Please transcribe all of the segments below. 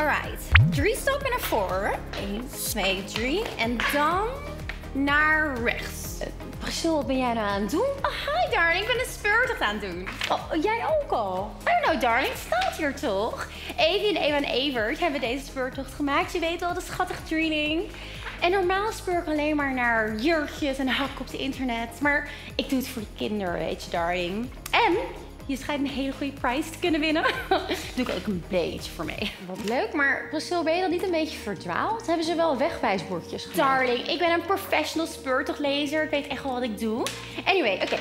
Alright, 3 stappen naar voren. 1, 2, 3. En dan naar rechts. Priscill, wat ben jij nou aan het doen? Oh, hi darling, ik ben een speurtocht aan het doen. Oh, jij ook al? I don't know darling, het staat hier toch? Evie en Eva en Evert hebben deze speurtocht gemaakt. Je weet wel, de schattige tweeling. En normaal speur ik alleen maar naar jurkjes en hakken op het internet. Maar ik doe het voor de kinderen, weet je darling. En je schijnt een hele goede prijs te kunnen winnen. Doe ik ook een beetje voor mee. Wat leuk, maar Priscill, ben je dan niet een beetje verdwaald? Hebben ze wel wegwijsbordjes gemaakt? Darling, ik ben een professional speurtochtlezer. Ik weet echt wel wat ik doe. Anyway, oké.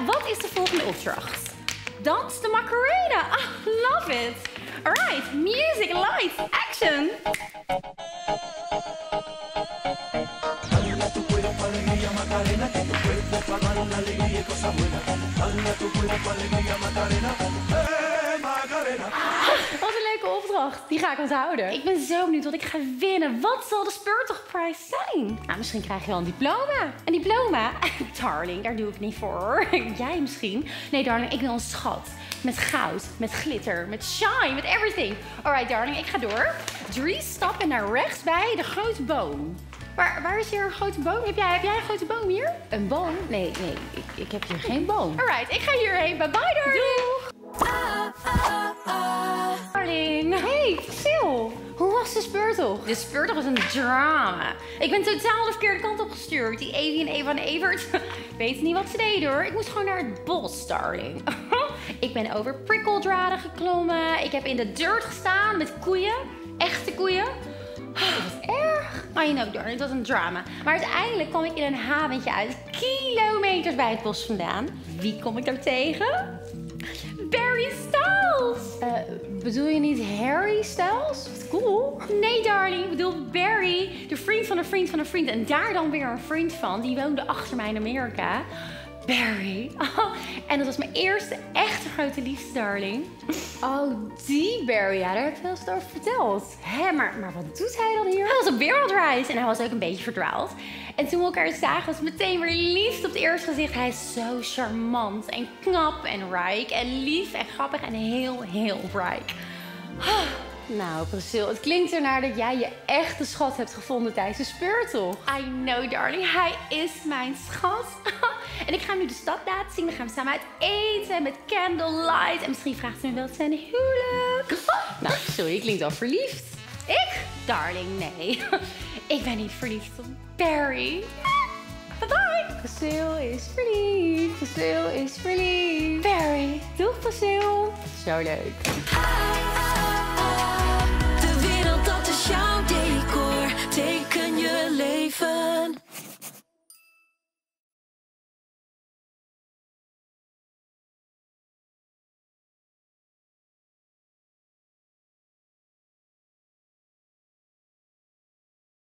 Wat is de volgende opdracht? Dans de Macarena. Ah, love it. Alright, music, lights, action. Wat een leuke opdracht. Die ga ik onthouden. Ik ben zo benieuwd wat ik ga winnen. Wat zal de speurtochtprijs zijn? Nou, misschien krijg je wel een diploma. Een diploma? Darling, daar doe ik niet voor. Jij misschien? Nee, darling, ik wil een schat. Met goud, met glitter, met shine, met everything. Alright, darling, ik ga door. 3 stappen naar rechts bij de grote boom. Waar is hier een grote boom? Heb jij een grote boom hier? Een boom? Nee, ik heb hier geen boom. Alright, ik ga hierheen. Bye bye, darling. Doeg. Darling. Hey, Priscill. Hoe was de speurtocht? De speurtocht was een drama. Ik ben totaal de verkeerde kant op gestuurd. Die Evie en Eva en Evert weten niet wat ze deden hoor. Ik moest gewoon naar het bos, darling. Ik ben over prikkeldraden geklommen. Ik heb in de dirt gestaan met koeien. Echte koeien. Wat erg. I know, darling, het was een drama. Maar uiteindelijk kwam ik in een haventje uit. Kilometers bij het bos vandaan. Wie kom ik daar tegen? Barry Styles! Bedoel je niet Harry Styles? Wat cool. Nee, darling. Ik bedoel Barry, de vriend van een vriend van een vriend. En daar dan weer een vriend van. Die woonde achter mij in Amerika. Barry. Oh, en dat was mijn eerste echte grote liefde, darling. Oh, die Barry. Ja, daar heb je wel eens over verteld. Hé, maar wat doet hij dan hier? Hij was op wereldreis en hij was ook een beetje verdwaald. En toen we elkaar zagen was het meteen weer liefde op het eerste gezicht. Hij is zo charmant en knap en rijk en lief en grappig en heel, heel rijk. Nou, Priscill, het klinkt ernaar dat jij je echte schat hebt gevonden tijdens de speurtocht. I know, darling. Hij is mijn schat. En ik ga hem nu de stad laten zien. Dan gaan we samen uit eten met candlelight. En misschien vraagt ze me wel zijn huwelijk. Nou, sorry, je klinkt al verliefd. Ik? Darling, nee. Ik ben niet verliefd op Barry. Bye bye. Priscill is verliefd. Priscill is verliefd. Barry. Doeg, Priscill. Zo leuk.